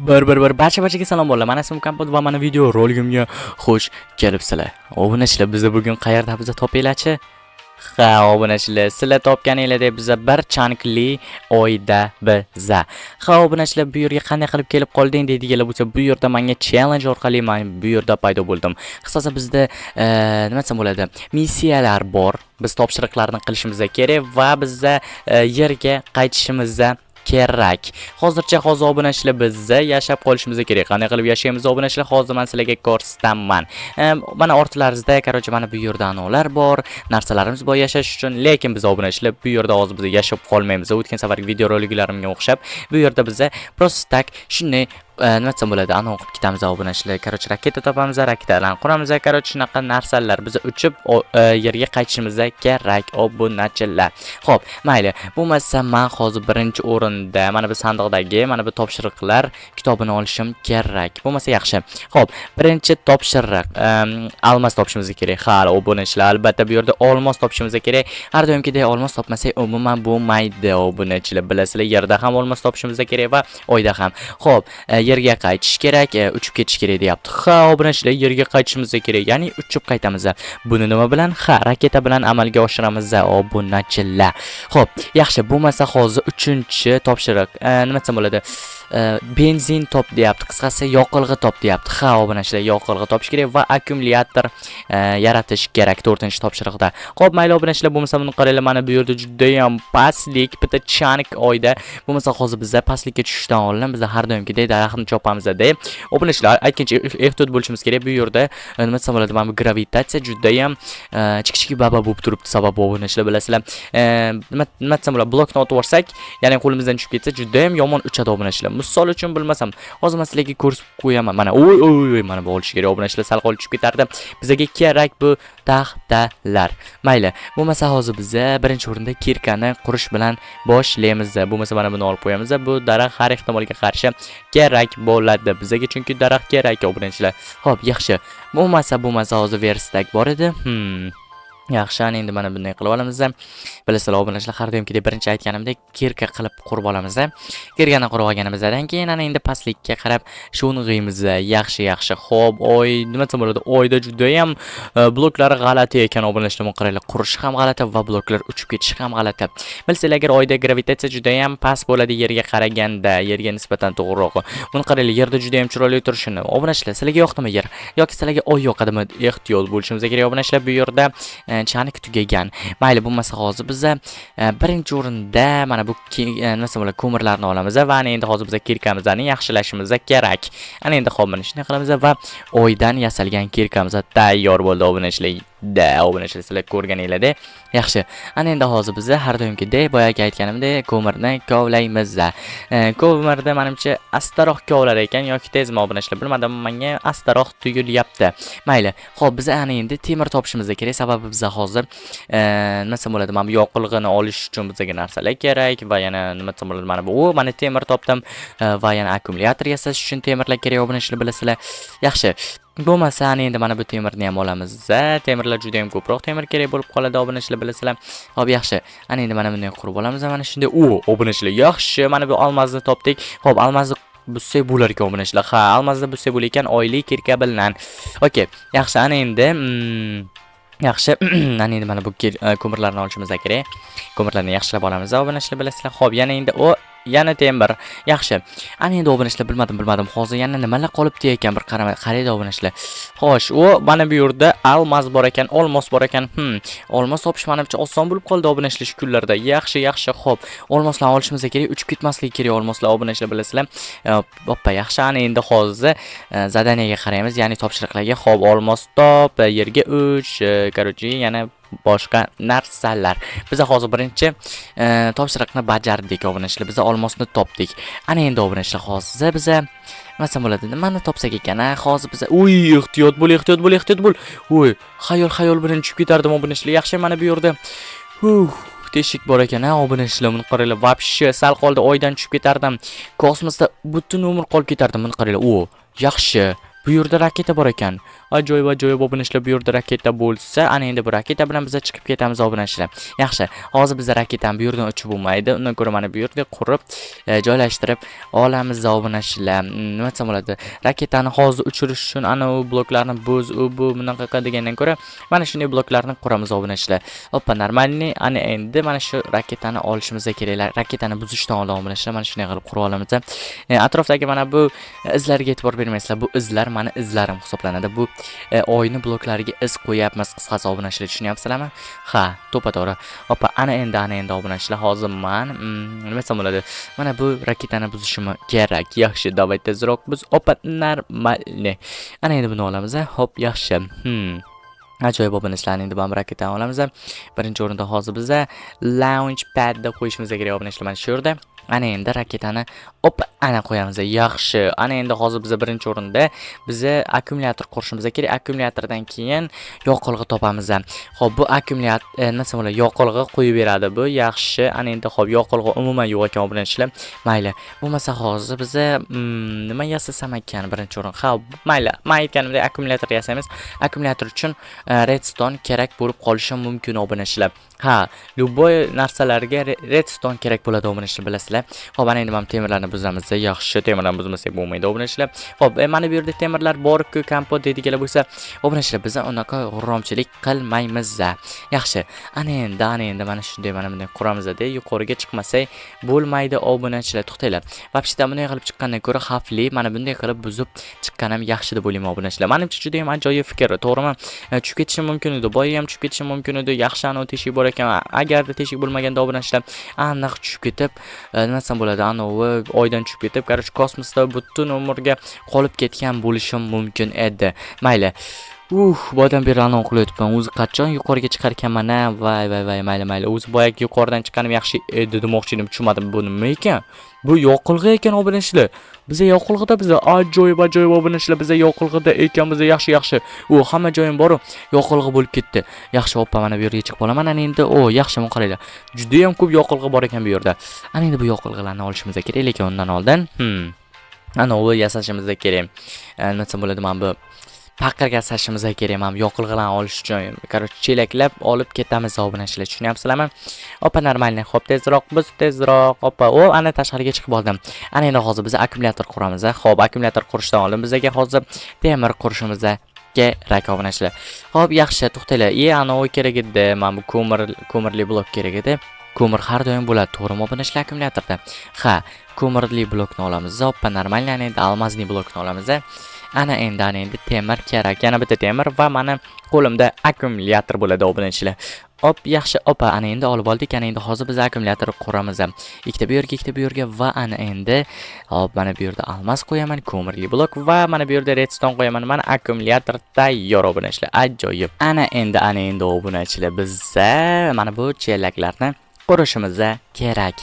Barchaga salom bolalar. Mana ismim Kompot va mana video roligimga xush kelibsizlar. Obunachilar, biz bugun qayerda bizni topinglarchi? Ha, obunachilar, sizlar topganinglardek biza bir chankli oyda biza. Ha, obunachilar, bu yerga qanday qilib kelib qolding deydiganlar bo'lsa, bu yerda menga challenge orqali men bu yerda paydo bo'ldim. Qisqasi bizda nima desam bo'ladi? Missiyalar bor. Biz topshiriqlarni qilishimiz kerak va bizda yerga qaytishimiz kerak. Hozir obunachilar bizda yashab qolishimiz kerak. Qanday qilib yashaymiz obunachilar? Hozir men sizlarga ko'rsataman. Mana ortlaringizda, qarochi mana bu yerda anolar bor, narsalarimiz bor yashash uchun, lekin biz obunachilar bu yerda hozir biz yashab qolmaymiz. O'tgan safargi video roliklarimga o'xshab, bu yerda bizda просто так shunday nima desam bo'ladi, ana o'qib ketamiz obunachilar. Qarochi raketa topamiz, raketalarni quramiz, qarochi shunaqa narsalar biz uchib yerga qaytishimiz kerak obunachilar. Xo'p, mayli. Bo'lmasa men hozir birinchi o'rinda mana bu sandiqdagi mana bu topshiriqlar kitobini olishim kerak. Bo'lmasa yaxshi. Xo'p, birinchi topshiriq almos topishimiz kerak. Ha, obunachilar, albatta bu yerda olmos topishimiz kerak. Har doimgidek olmos topmasak umuman bo'lmaydi obunachilar. Bilasizlar, yerda ham olmos topishimiz kerak va oyda ham. Xo'p, yerga qaytish kerak, uchib ketish kerak deyapti. Ha, obunachilar, yerga qaytishimiz kerak, ya'ni uchib qaytamiz. Buni nima bilan? Ha, raketa bilan amalga oshiramiz obunachilar. Xo'p, yaxshi, bo'lmasa hozir 3-topshiriq nima desam bo'ladi? Benzin top deyapti. Qisqasi yoqilg'i top deyapti. Ha, obunachilar, yoqilg'i topish kerak va akkumulyator yaratish kerak 4-topshiriqda. Xo'p, mayli obunachilar, bo'lmasa buni qaranglar, mana bu yerda juda ham pastlik, bitta chanik oyda. Bo'lmasa hozir bizda pastlikka tushishdan oldin biz har doimgidek daraxtni chopamiz deb. Obunachilar, aytgancha ehtiyot bo'lishimiz kerak. Bu yerda nima desam bo'ladi? Mana bu gravitatsiya juda ham kichik baba bo'lib turibdi. Sababi obunachilar, bilasizlar, nima desam bo'ladi? Blokni otib olsak, ya'ni qo'limizdan tushib ketsa juda ham yomon uchadi obunachilar. Misol uchun bilmasam, hozir men sizlarga ko'rsatib qo'yaman. Mana oy, mana bu olish kerak obunachilar, sal qolib tushib ketardi. Bizga kerak bu taxtalar. Mayli, bo'lmasa hozir biz birinchi o'rinda kirkani qurish bilan boshlaymiz. Bo'lmasa mana buni olib qo'yamiz. Bu daraxt har ehtimolga qarshi kerak bo'ladi bizga, chunki daraxt kerak obunachilar. Xo'p, yaxshi. Bo'lmasa hozir verstak bor edi. Yaxshi, ana endi mana bunday qilib olamiz. Bilasizlar obunachilar, har doimgidek birinchi aytganimdek kirka qilib qurib olamiz. Kirgani qurib olganimizdan keyin ana endi pastlikka qarab sho'ng'iymiz. Yaxshi. Xo'p, oy nima desam bo'ladi? Oyda juda ham bloklari g'alati ekan obunachilar. Qaranglar, qurish ham g'alati va bloklar uchib ketishi ham g'alati. Bilsanglar, agar oyda gravitatsiya juda ham past bo'ladi yerga qaraganda, yerga nisbatan to'g'riroq. Buni qaranglar, yerda juda ham chiroyli turishini. Obunachilar, sizlarga yoqdimi yer yoki sizlarga oy yoqadimi? Ehtiyot bo'lishimiz kerak obunachilar. Bu yerda chanik tugagan. Mayli, bo'lmasa hozir biz birinchi o'rinda mana bu nima bo'ladi, ko'mirlarni olamiz va ana endi hozir biz kirkamizni yaxshilashimiz kerak. Ana endi xo'p, mana shunday qilamiz va oydan yasalgan kirkamiz tayyor bo'ldi obunachilar. Obunachilar, sizlar ko'rganinglarda. Yaxshi. Ana endi hozir biz har doimgidek boyagi aytganimdek ko'mirni kovlaymiz. Ko'mirda menimcha astaroq kovlar ekan yoki tezmi obunachilar, bilmadim, menga astaroq tuyulyapti. Mayli. Xo'p, biz ana endi temir topishimiz kerak, sababi biz hozir nima desam bo'ladi? Mana bu yoqilg'ini olish uchun bizga narsalar kerak va yana nima desam bo'ladi? Mana temir topdim va yana akkumulyator yasash uchun temirlar kerak obunachilar, bilasizlar. Yaxshi. Bo'lmasa ana endi mana bu temirni ham olamiz. Temirlar juda ham ko'proq temir kerak bo'lib qoladi obunachilar, bilasizlar. Xo'p, yaxshi. Ana endi mana bunday qurib olamiz. Mana shunday. Obunachilar, yaxshi. Mana bu olmosni topdik. Xo'p, olmosni bussak bo'lar ekan obunachilar. Ha, olmosni bussak bo'lar ekan oyli kirka bilan. Okey. Yaxshi, ana endi yaxshi. Ana endi mana bu ko'mirlarni olishimiz kerak. Ko'mirlarni yaxshilab olamiz obunachilar, bilasizlar. Xo'p, yana temir. Yaxshi. Ana endi obunachilar, bilmadim. Hozir yana nimalar qolibdi ekan, bir qaraydi obunachilar. Xo'sh, mana bu yerda olmos bor ekan. Olmos topish menimcha oson bo'lib qoldi obunachilar shu kunlarda. Yaxshi. Xo'p, olmoslarni olishimiz kerak, uchib ketmasligi kerak olmoslar obunachilar, bilasizlar. Hoppa, yaxshi. Ana endi hozir zadaniyaga qaraymiz, ya'ni topshiriqlarga. Xo'p, olmos top, yerga 3, qarochi yana boshqa narsalar. Biz hozir birinchi topshiriqni bajardik obunachilar. Biz olmosni topdik. Ana endi obunachilar, hozir biz nima bo'ladi? Nimani topsak ekan? Hozir biz ehtiyot bo'l. Xayol bilan tushib ketardim obunachilar. Yaxshi, mana bu yerda teshik bor ekan, obunachilar. Buni qaranglar, vobshe sal qoldi oydan tushib ketardim. Kosmosda butun umr qolib ketardim. Buni qaranglar. Yaxshi. Bu yerda raketa bor ekan. Ajoyib obunachilar, bu yerda raketa bo'lsa, ana endi bu raketa bilan biz chiqib ketamiz obunachilar. Yaxshi, hozir biz raketani bu yerdan uchib bo'lmaydi. Undan ko'ra mana bu yerga qurib, joylashtirib olamiz obunachilar. Nima desam bo'ladi? Raketani hozir uchirish uchun ana u bloklarni bo'z, u bu bunaqa degandan ko'ra, mana shunday bloklarni quramiz obunachilar. Hoppa, normalniy ana endi mana shu raketani olishimiz kerak. Raketani buzishdan oldin obunachilar mana shunday qilib qurib olamiz. Atrofdagi mana bu izlarga e'tibor bermaysizlar. Bu izlar mani izlarim hisoblanadi. Bu oyni bloklariga iz qo'yapmiz qisqasi obunachilar, tushunyapsizlarmi? Ha, to'g'ri. Hoppa, ana endi obunachilar, hozir men nima desam bo'ladi? Mana bu raketani buzishim kerak. Yaxshi, davay tezroq buz. Hoppa, normalniy. Ana endi buni olamiz. Hop, yaxshi. Ajoyib obunachilar, endi bu raketani olamiz. Birinchi o'rinda hozir biz launch padda qo'yishimiz kerak obunachilar, mana shu yerda. Ana endi raketani ana qo'yamiz. Yaxshi. Ana endi hozir biz birinchi o'rinda biz akkumulyator qurishimiz kerak. Akkumulyatordan keyin yoqilg'i topamiz. Xo'p, bu akkumulyator nima bo'ladi? Yoqilg'i qo'yib beradi bu. Yaxshi. Ana endi xo'p, yoqilg'i umuman yo'q ekan obunachilar. Mayli. Bo'lmasa hozir biz nima yasasam ekan birinchi o'rin? Ha, mayli. Men aytganimdek akkumulyator yasaymiz. Akkumulyator uchun redstone kerak bo'lib qolishi mumkin obunachilar. Ha, любой narsalarga redstone kerak bo'ladi obunachilar, bilasizlar. Xo'p, ana endi men temirlarni buzamiz. Yaxshi, temirlarni buzmasak bo'lmaydi obunachilar. Xo'p, mana bu yerda temirlar bor-ku, kompot deydiganlar bo'lsa, obunachilar biz unaqa g'urromchilik qilmaymiz. Yaxshi. Ana endi mana shunday mana bunday quramiz-da, yuqoriga chiqmasak bo'lmaydi obunachilar. To'xtanglar. Vobshida bunday qilib chiqqandan ko'ra xavfli, mana bunday qilib buzib chiqqanim yaxshi deb o'ylayman obunachilar. Menimcha juda ham ajoyib fikr, to'g'rimi? Tushib ketishi mumkin edi, boya ham tushib ketishi mumkin edi. Yaxshi, ana teshik bor ekan. Agarda teshik bo'lmaganda obunachilar aniq tushib ketib, nima desam bo'ladi, anovi oydan tushib ketib, qarshi kosmosda butun umrga qolib ketgan bo'lishim mumkin edi. Mayli. Boydan beri anon qilyapman. O'zi qachon yuqoriga chiqar ekanman? Vay, mayli. O'zi boyagi yuqoridan chiqqanim yaxshi edi demoqchi edim, tushunmadim. Bu nima ekan? Bu yoqilg'i ekan obunachilar. Biza yoqilg'ida, biza ajoyib obunachilar, biza yoqilg'ida ekan, biza yaxshi. Hamma joyim bor, yoqilg'i bo'lib ketdi. Yaxshi, hoppa, mana bu yerga chiqib olaman. Ana endi, yaxshi, men qaraylar. Juda ham ko'p yoqilg'i bor ekan bu yerda. Ana endi bu yoqilg'ilarni olishimiz kerak, lekin undan oldin, ana u yasashimiz kerak. Nima desam bo'ladi, men bu paqirga sashimiz kerak. Men yoqilg'ilarni olish uchun, qarochi chelaklab olib ketamiz obunachilar, tushunyapsizlarmi? Hoppa, normalniy. Hop, tezroq. Hoppa, ana tashqariga chiqib oldim. Ana endi hozir biz akkumulyator quramiz. Xo'p, akkumulyator qurishdan oldin bizga hozir temir qurishimiz kerak obunachilar. Xo'p, yaxshi, to'xtanglar. Anovi kerak edi. Men bu ko'mirli blok kerak edi. Ko'mir har doim bo'ladi, to'g'rimi obunachilar akkumulyatorda? Ha, ko'mirli blokni olamiz. Hoppa, normalniy. Endi almazli blokni olamiz. Ana endi temir kerak. Yana bitta temir va mana qo'limda akkumulyator bo'ladi obunachilar. Hop, yaxshi. Hoppa, ana endi olib oldik. Ana endi hozir biz akkumulyator quramiz. Ikkita bu yerga va ana endi hop, mana bu yerda almas qo'yaman, ko'mirli blok va mana bu yerda redstone qo'yaman. Mana akkumulyator tayyor obunachilar. Ajoyib. Ana endi obunachilar, biz mana bu chelaklarni qurishimiz kerak.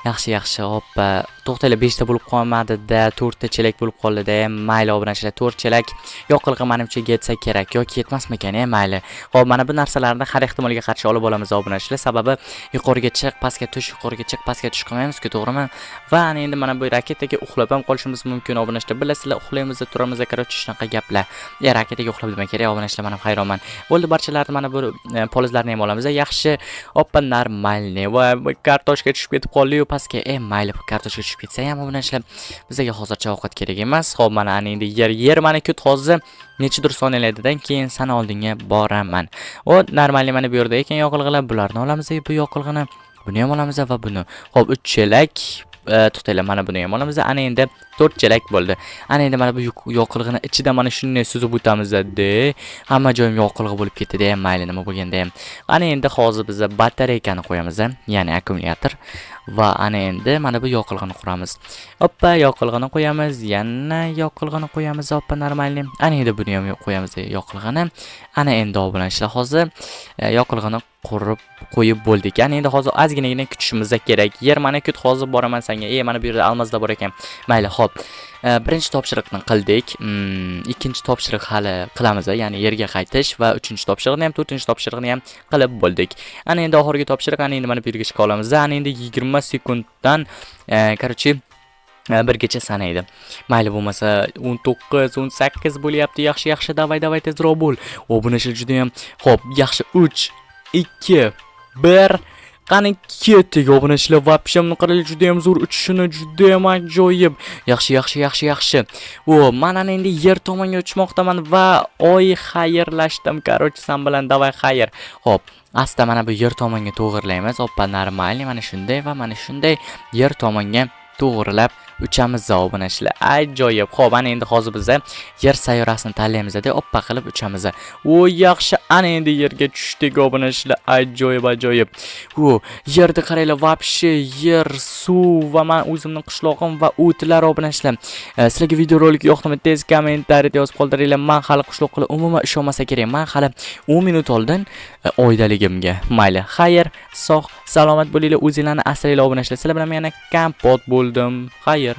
Yaxshi. Hoppa, to'xtanglar, 5 ta bo'lib qolmadi-da, 4 ta chelak bo'lib qoldi-da. Mayli obunachilar, 4 chelak yoqilg'i menimcha yetsa kerak yoki yetmasmikan? Mayli. Xo'p, mana bu narsalarni har ehtimolga qarshi olib olamiz obunachilar. Sababi yuqoriga chiq, pastga tush, yuqoriga chiq, pastga tush qilmaymiz-ku, to'g'rimi? Va ana endi mana bu raketaga uxlab ham qolishimiz mumkin obunachilar. Bilasizlar, uxlaymiz, turamiz, qarochi shunaqa gaplar. Raketaga uxlab nima kerak obunachilar, men ham hayronman. Bo'ldi, barchalarni mana bu polizlarni ham olamiz. Yaxshi. Hoppa, normalniy. Va kartoshka tushib ketib qoldi-yu pastga. Mayli, kartoshka tushib ketsa ham obunachilar, bizga hozircha ovqat kerak emas. Xo'p, mana endi yer mana kut hozir nechidir soniyalardan keyin sana oldinga boraman. Normalniy mana bu yerda ekan yoqilg'ilar, bularni olamiz. Bu yoqilg'ini buni ham olamiz va buni. Xo'p, 3 chelak. To'xtanglar, mana buni ham olamiz. Ana endi 4 chelak bo'ldi. Ana endi mana bu yoqilg'ini ichida mana shunday suzib o'tamiz-da. Hamma joyim yoqilg'i bo'lib ketdi-da, mayli nima bo'lganda ham. Ana endi hozir biz batareykani qo'yamiz, ya'ni akkumulyator. Va ana endi mana bu yoqilg'ini quramiz. Hoppa, yoqilg'ini qo'yamiz, yana yoqilg'ini qo'yamiz. Hoppa, normalniy. Ana endi buni ham qo'yamiz yoqilg'ini. Ana endi obunachilar, hozir yoqilg'ini qo'yib bo'ldik. Ana endi hozir ozginagina kutishimiz kerak. Yer mana kut, hozir boraman senga. Mana bu yerda almazda bor ekan. Mayli, xo'p. Birinchi topshiriqni qildik. Ikkinchi topshiriq hali qilamiz, ya'ni yerga qaytish va uchinchi topshiriqni ham, to'rtinchi topshiriqni ham qilib bo'ldik. Ana endi oxirgi topshiriq, ana endi mana bu yerga chiqa olamiz. Ana endi 20 sekunddan qarochi birgacha sanaydi. Mayli bo'lmasa 19, 18 bo'lyapti. Yaxshi, davay tezroq bo'l. Obunachilar juda ham xo'p, yaxshi 3, 2, 1 qani ketdik obunachilar. Вообще bunaqalar juda ham zo'r uchishini juda ham ajoyib. Yaxshi. Mana endi yer tomonga uchmoqdaman va xayrlashdim. Короче, san bilan davay xayr. Xo'p, asta mana bu yer tomonga to'g'irlaymiz. Oppa, normalniy mana shunday va mana shunday yer tomonga to'g'rilab uchamiz obunachilar. Ajoyib. Xo'p, ana endi hozir biz yer sayyorasini tanlaymiz-da, oppa qilib uchamiz. Yaxshi, ana endi yerga tushdik obunachilar. Ajoyib. Yerda qaranglar, вообще yer, suv va men o'zimning qishlog'im va o'tlar obunachilar. Sizlarga videorolik yoqdimi? Tez kommentariyada yozib qoldiringlar. Men hali qishloq qilib umuman ishonmasa kerak. Men hali 10 minut oldin oydaligimga. Mayli, xayr, sog', salomat bo'linglar, o'zinglarni asranglar obunachilar. Sizlar bilan men yana kompot bo'ldim. Xayr.